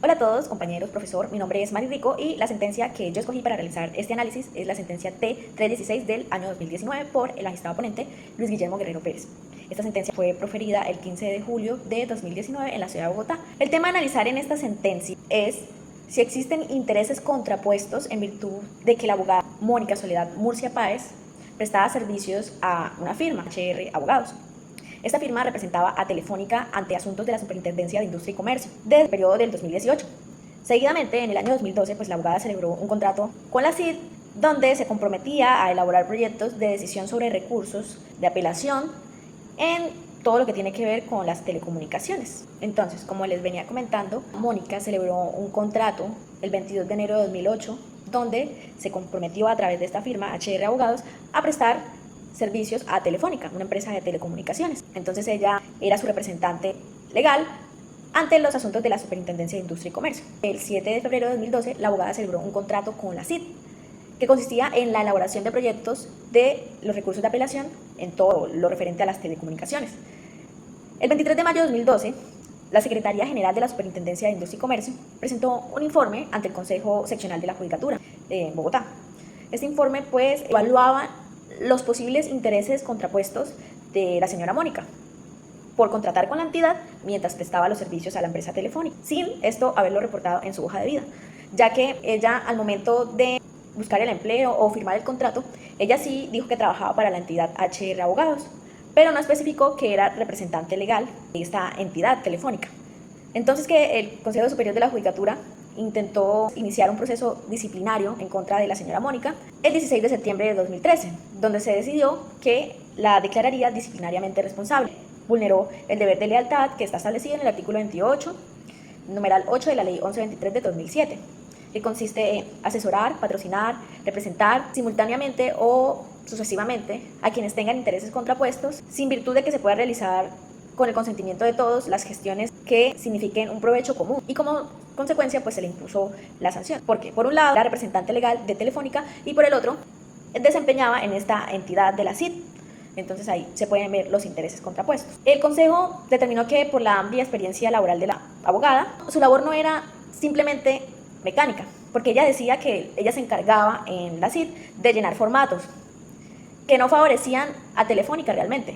Hola a todos, compañeros, profesor, mi nombre es Mari Rico y la sentencia que yo escogí para realizar este análisis es la sentencia T-316 del año 2019 por el magistrado ponente Luis Guillermo Guerrero Pérez. Esta sentencia fue proferida el 15 de julio de 2019 en la ciudad de Bogotá. El tema a analizar en esta sentencia es si existen intereses contrapuestos en virtud de que la abogada Mónica Soledad Murcia Páez prestaba servicios a una firma, HR Abogados. Esta firma representaba a Telefónica ante asuntos de la Superintendencia de Industria y Comercio desde el periodo del 2018. Seguidamente, en el año 2012, la abogada celebró un contrato con la CID donde se comprometía a elaborar proyectos de decisión sobre recursos de apelación en todo lo que tiene que ver con las telecomunicaciones. Entonces, como les venía comentando, Mónica celebró un contrato el 22 de enero de 2008 donde se comprometió a través de esta firma, HR Abogados, a prestar servicios a Telefónica, una empresa de telecomunicaciones. Entonces ella era su representante legal ante los asuntos de la Superintendencia de Industria y Comercio. El 7 de febrero de 2012, la abogada celebró un contrato con la CID, que consistía en la elaboración de proyectos de los recursos de apelación en todo lo referente a las telecomunicaciones. El 23 de mayo de 2012, la Secretaría General de la Superintendencia de Industria y Comercio presentó un informe ante el Consejo Seccional de la Judicatura de Bogotá. Este informe evaluaba los posibles intereses contrapuestos de la señora Mónica por contratar con la entidad mientras prestaba los servicios a la empresa telefónica, sin esto haberlo reportado en su hoja de vida, ya que ella al momento de buscar el empleo o firmar el contrato, ella sí dijo que trabajaba para la entidad HR Abogados, pero no especificó que era representante legal de esta entidad telefónica. Entonces que el Consejo Superior de la Judicatura intentó iniciar un proceso disciplinario en contra de la señora Mónica el 16 de septiembre de 2013, donde se decidió que la declararía disciplinariamente responsable. Vulneró el deber de lealtad que está establecido en el artículo 28, numeral 8 de la ley 1123 de 2007, que consiste en asesorar, patrocinar, representar simultáneamente o sucesivamente a quienes tengan intereses contrapuestos, sin virtud de que se pueda realizar con el consentimiento de todos las gestiones que signifiquen un provecho común, y como consecuencia se le impuso la sanción, porque por un lado era representante legal de Telefónica y por el otro desempeñaba en esta entidad de la CID. Entonces ahí se pueden ver los intereses contrapuestos. El Consejo determinó que por la amplia experiencia laboral de la abogada, su labor no era simplemente mecánica, porque ella decía que ella se encargaba en la CID de llenar formatos que no favorecían a Telefónica realmente.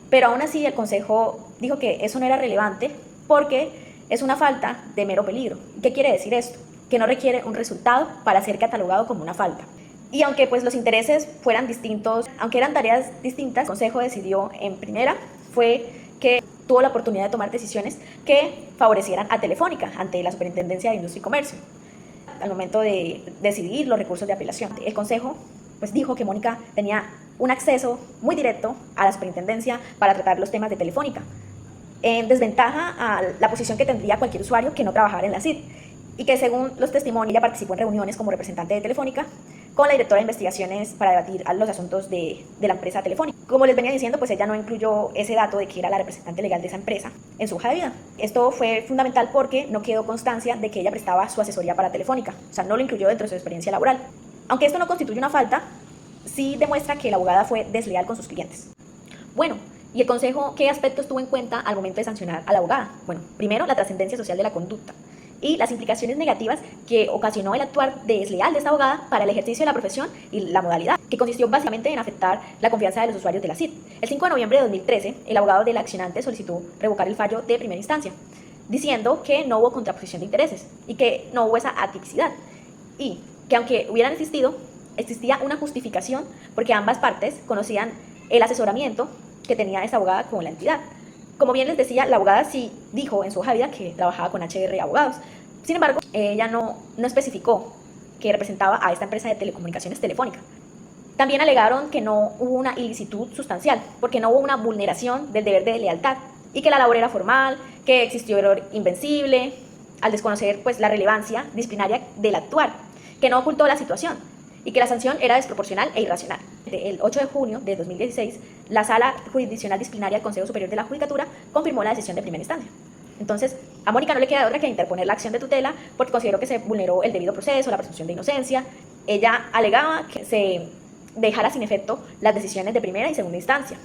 Pero aún así el Consejo dijo que eso no era relevante porque es una falta de mero peligro. ¿Qué quiere decir esto? Que no requiere un resultado para ser catalogado como una falta. Y aunque los intereses fueran distintos, aunque eran tareas distintas, el Consejo decidió en primera fue que tuvo la oportunidad de tomar decisiones que favorecieran a Telefónica ante la Superintendencia de Industria y Comercio al momento de decidir los recursos de apelación. El Consejo dijo que Mónica tenía un acceso muy directo a la superintendencia para tratar los temas de Telefónica, en desventaja a la posición que tendría cualquier usuario que no trabajara en la CID, y que según los testimonios ella participó en reuniones como representante de Telefónica con la directora de investigaciones para debatir los asuntos de la empresa Telefónica. Como les venía diciendo, ella no incluyó ese dato de que era la representante legal de esa empresa en su hoja de vida. Esto fue fundamental porque no quedó constancia de que ella prestaba su asesoría para Telefónica, o sea, no lo incluyó dentro de su experiencia laboral. Aunque esto no constituye una falta, sí demuestra que la abogada fue desleal con sus clientes. Bueno, ¿y el Consejo qué aspectos tuvo en cuenta al momento de sancionar a la abogada? Bueno, primero, la trascendencia social de la conducta y las implicaciones negativas que ocasionó el actuar desleal de esta abogada para el ejercicio de la profesión y la modalidad, que consistió básicamente en afectar la confianza de los usuarios de la CID. El 5 de noviembre de 2013, el abogado del accionante solicitó revocar el fallo de primera instancia, diciendo que no hubo contraposición de intereses y que no hubo esa atipicidad, y que aunque hubieran existía una justificación porque ambas partes conocían el asesoramiento que tenía esta abogada con la entidad. Como bien les decía, la abogada sí dijo en su hoja de vida que trabajaba con HR Abogados. Sin embargo, ella no especificó que representaba a esta empresa de telecomunicaciones Telefónica. También alegaron que no hubo una ilicitud sustancial, porque no hubo una vulneración del deber de lealtad y que la labor era formal, que existió error invencible, al desconocer la relevancia disciplinaria del actuar, que no ocultó la situación y que la sanción era desproporcional e irracional. El 8 de junio de 2016, la Sala Jurisdiccional Disciplinaria del Consejo Superior de la Judicatura confirmó la decisión de primera instancia. Entonces, a Mónica no le queda otra que interponer la acción de tutela porque consideró que se vulneró el debido proceso, la presunción de inocencia. Ella alegaba que se dejara sin efecto las decisiones de primera y segunda instancia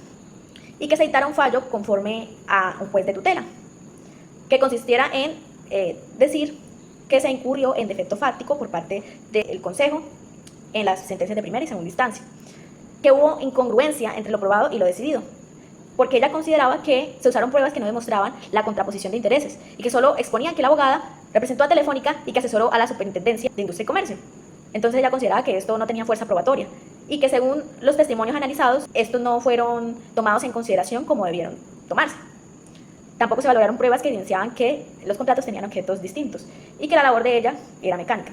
y que se dictara un fallo conforme a un juez de tutela, que consistiera en decir que se incurrió en defecto fáctico por parte del Consejo en las sentencias de primera y segunda instancia, que hubo incongruencia entre lo probado y lo decidido, porque ella consideraba que se usaron pruebas que no demostraban la contraposición de intereses y que solo exponían que la abogada representó a Telefónica y que asesoró a la Superintendencia de Industria y Comercio. Entonces ella consideraba que esto no tenía fuerza probatoria y que según los testimonios analizados, estos no fueron tomados en consideración como debieron tomarse. Tampoco se valoraron pruebas que evidenciaban que los contratos tenían objetos distintos y que la labor de ella era mecánica.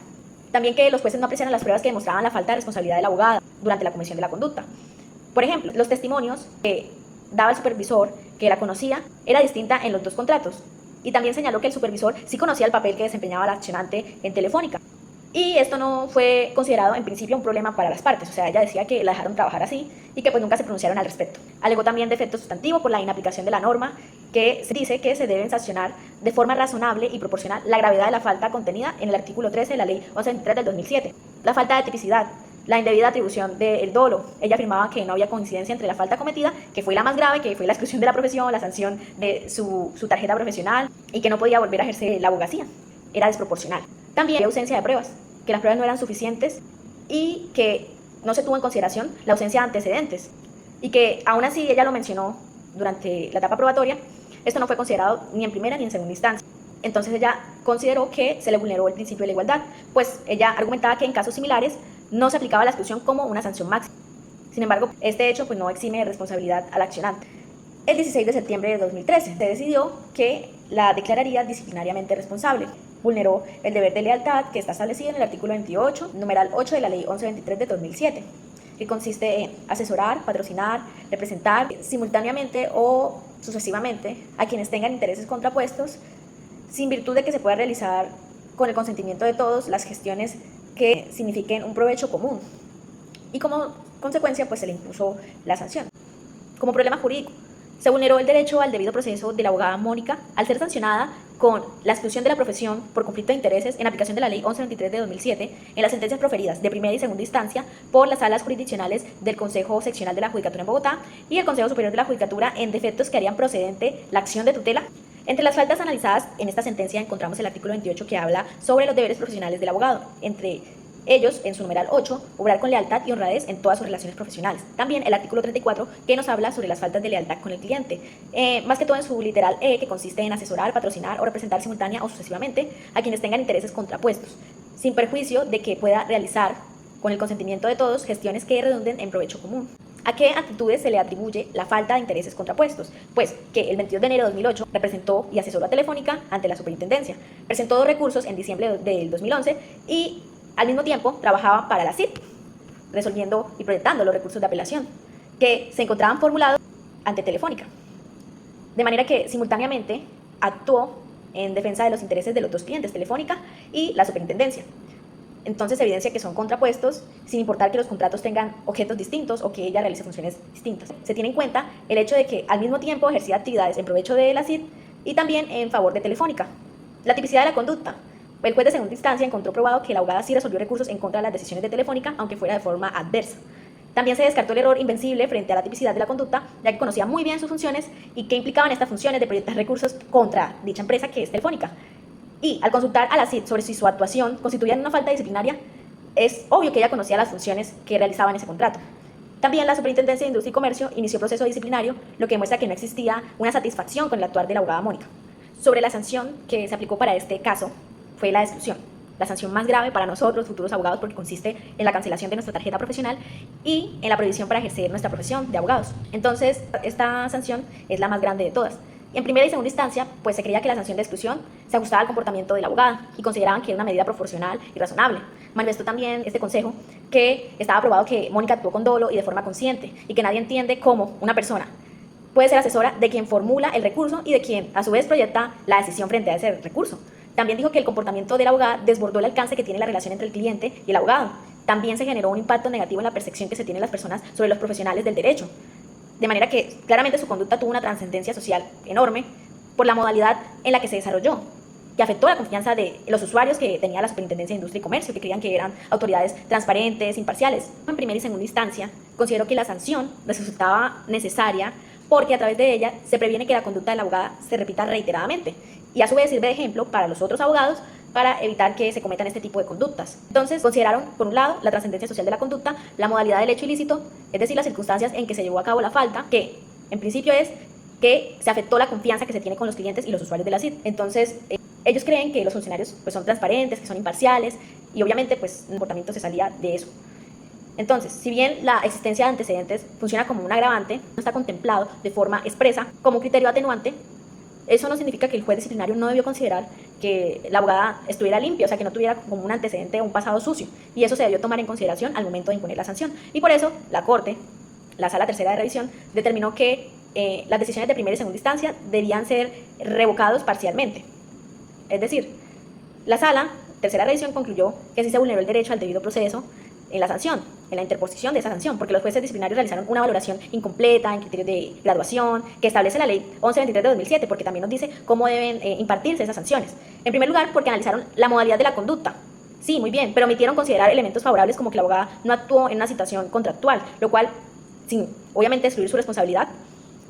También que los jueces no apreciaron las pruebas que demostraban la falta de responsabilidad de la abogada durante la comisión de la conducta. Por ejemplo, los testimonios que daba el supervisor, que la conocía, era distinta en los dos contratos. Y también señaló que el supervisor sí conocía el papel que desempeñaba la accionante en Telefónica. Y esto no fue considerado en principio un problema para las partes, o sea, ella decía que la dejaron trabajar así y que pues nunca se pronunciaron al respecto. Alegó también defecto sustantivo por la inaplicación de la norma, que se dice que se deben sancionar de forma razonable y proporcional la gravedad de la falta contenida en el artículo 13 de la Ley 1123 del 2007. La falta de tipicidad, la indebida atribución del dolo. Ella afirmaba que no había coincidencia entre la falta cometida, que fue la más grave, que fue la exclusión de la profesión, la sanción de su tarjeta profesional y que no podía volver a ejercer la abogacía. Era desproporcional. También había ausencia de pruebas, que las pruebas no eran suficientes y que no se tuvo en consideración la ausencia de antecedentes y que aún así ella lo mencionó durante la etapa probatoria, esto no fue considerado ni en primera ni en segunda instancia. Entonces ella consideró que se le vulneró el principio de la igualdad, pues ella argumentaba que en casos similares no se aplicaba la exclusión como una sanción máxima. Sin embargo, este hecho pues no exime de responsabilidad al accionante. El 16 de septiembre de 2013 se decidió que la declararía disciplinariamente responsable. Vulneró el deber de lealtad que está establecido en el artículo 28, numeral 8 de la Ley 1123 de 2007, que consiste en asesorar, patrocinar, representar simultáneamente o sucesivamente a quienes tengan intereses contrapuestos, sin virtud de que se pueda realizar con el consentimiento de todos las gestiones que signifiquen un provecho común. Y como consecuencia, pues se le impuso la sanción. Como problema jurídico, se vulneró el derecho al debido proceso de la abogada Mónica al ser sancionada con la exclusión de la profesión por conflicto de intereses en aplicación de la Ley 1123 de 2007 en las sentencias proferidas de primera y segunda instancia por las salas jurisdiccionales del Consejo Seccional de la Judicatura en Bogotá y el Consejo Superior de la Judicatura en defectos que harían procedente la acción de tutela. Entre las faltas analizadas en esta sentencia encontramos el artículo 28 que habla sobre los deberes profesionales del abogado. Entre ellos, en su numeral 8, obrar con lealtad y honradez en todas sus relaciones profesionales. También el artículo 34, que nos habla sobre las faltas de lealtad con el cliente. Más que todo en su literal E, que consiste en asesorar, patrocinar o representar simultánea o sucesivamente a quienes tengan intereses contrapuestos, sin perjuicio de que pueda realizar, con el consentimiento de todos, gestiones que redunden en provecho común. ¿A qué actitudes se le atribuye la falta de intereses contrapuestos? Pues que el 22 de enero de 2008 representó y asesoró a Telefónica ante la Superintendencia, presentó 2 recursos en diciembre del 2011 y al mismo tiempo trabajaba para la CIT, resolviendo y proyectando los recursos de apelación que se encontraban formulados ante Telefónica. De manera que simultáneamente actuó en defensa de los intereses de los dos clientes, Telefónica y la Superintendencia. Entonces se evidencia que son contrapuestos sin importar que los contratos tengan objetos distintos o que ella realice funciones distintas. Se tiene en cuenta el hecho de que al mismo tiempo ejercía actividades en provecho de la CIT y también en favor de Telefónica. La tipicidad de la conducta. El juez de segunda instancia encontró probado que la abogada sí resolvió recursos en contra de las decisiones de Telefónica, aunque fuera de forma adversa. También se descartó el error invencible frente a la tipicidad de la conducta, ya que conocía muy bien sus funciones y qué implicaban estas funciones de proyectar recursos contra dicha empresa que es Telefónica. Y al consultar a la CIT sobre si su actuación constituía una falta disciplinaria, es obvio que ella conocía las funciones que realizaba en ese contrato. También la Superintendencia de Industria y Comercio inició proceso disciplinario, lo que demuestra que no existía una satisfacción con el actuar de la abogada Mónica. Sobre la sanción que se aplicó para este caso, fue la exclusión, la sanción más grave para nosotros, futuros abogados, porque consiste en la cancelación de nuestra tarjeta profesional y en la prohibición para ejercer nuestra profesión de abogados. Entonces, esta sanción es la más grande de todas. En primera y segunda instancia, pues se creía que la sanción de exclusión se ajustaba al comportamiento de la abogada y consideraban que era una medida proporcional y razonable. Manifestó también este consejo que estaba probado que Mónica actuó con dolo y de forma consciente y que nadie entiende cómo una persona puede ser asesora de quien formula el recurso y de quien a su vez proyecta la decisión frente a ese recurso. También dijo que el comportamiento de la abogada desbordó el alcance que tiene la relación entre el cliente y el abogado. También se generó un impacto negativo en la percepción que se tienen las personas sobre los profesionales del derecho. De manera que claramente su conducta tuvo una trascendencia social enorme por la modalidad en la que se desarrolló, que afectó la confianza de los usuarios que tenía la Superintendencia de Industria y Comercio, que creían que eran autoridades transparentes, imparciales. En primera y segunda instancia, considero que la sanción resultaba necesaria porque a través de ella se previene que la conducta de la abogada se repita reiteradamente y a su vez sirve de ejemplo para los otros abogados para evitar que se cometan este tipo de conductas. Entonces, consideraron, por un lado, la trascendencia social de la conducta, la modalidad del hecho ilícito, es decir, las circunstancias en que se llevó a cabo la falta, que en principio es que se afectó la confianza que se tiene con los clientes y los usuarios de la CID. Entonces, ellos creen que los funcionarios pues, son transparentes, que son imparciales, y obviamente pues, el comportamiento se salía de eso. Entonces, si bien la existencia de antecedentes funciona como un agravante, no está contemplado de forma expresa como criterio atenuante, eso no significa que el juez disciplinario no debió considerar que la abogada estuviera limpia, o sea, que no tuviera como un antecedente o un pasado sucio, y eso se debió tomar en consideración al momento de imponer la sanción. Y por eso, la Corte, la Sala Tercera de Revisión, determinó que las decisiones de primera y segunda instancia debían ser revocados parcialmente. Es decir, la Sala Tercera de Revisión concluyó que sí se vulneró el derecho al debido proceso en la sanción, en la interposición de esa sanción, porque los jueces disciplinarios realizaron una valoración incompleta en criterios de graduación que establece la ley 1123 de 2007, porque también nos dice cómo deben impartirse esas sanciones. En primer lugar, porque analizaron la modalidad de la conducta. Sí, muy bien, pero omitieron considerar elementos favorables como que la abogada no actuó en una situación contractual, lo cual, sin obviamente excluir su responsabilidad,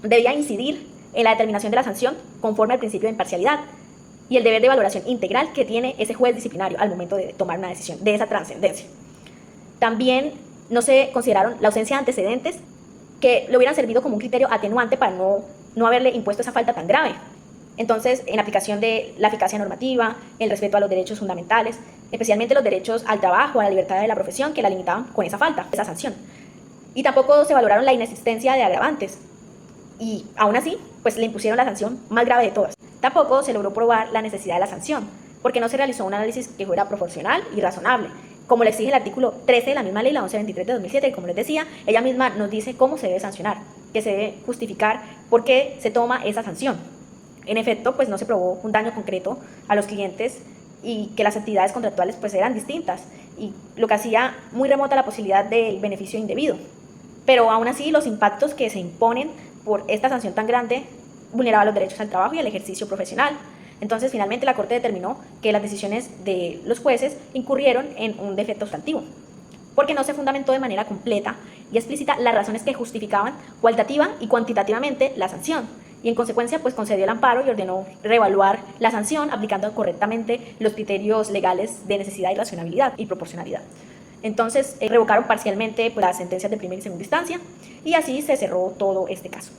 debía incidir en la determinación de la sanción conforme al principio de imparcialidad y el deber de valoración integral que tiene ese juez disciplinario al momento de tomar una decisión de esa trascendencia. También no se consideraron la ausencia de antecedentes que le hubieran servido como un criterio atenuante para no haberle impuesto esa falta tan grave. Entonces, en aplicación de la eficacia normativa, el respeto a los derechos fundamentales, especialmente los derechos al trabajo, a la libertad de la profesión, que la limitaban con esa falta, esa sanción. Y tampoco se valoraron la inexistencia de agravantes. Y aún así, pues le impusieron la sanción más grave de todas. Tampoco se logró probar la necesidad de la sanción, porque no se realizó un análisis que fuera proporcional y razonable, como le exige el artículo 13 de la misma ley, la 1123 de 2007, que como les decía, ella misma nos dice cómo se debe sancionar, que se debe justificar por qué se toma esa sanción. En efecto, pues no se probó un daño concreto a los clientes y que las actividades contractuales pues eran distintas, y lo que hacía muy remota la posibilidad del beneficio indebido. Pero aún así, los impactos que se imponen por esta sanción tan grande vulneraban los derechos al trabajo y al ejercicio profesional. Entonces, finalmente, la Corte determinó que las decisiones de los jueces incurrieron en un defecto sustantivo, porque no se fundamentó de manera completa y explícita las razones que justificaban cualitativa y cuantitativamente la sanción, y en consecuencia, pues concedió el amparo y ordenó reevaluar la sanción aplicando correctamente los criterios legales de necesidad y racionalidad y proporcionalidad. Entonces, revocaron parcialmente pues, las sentencias de primera y segunda instancia, y así se cerró todo este caso.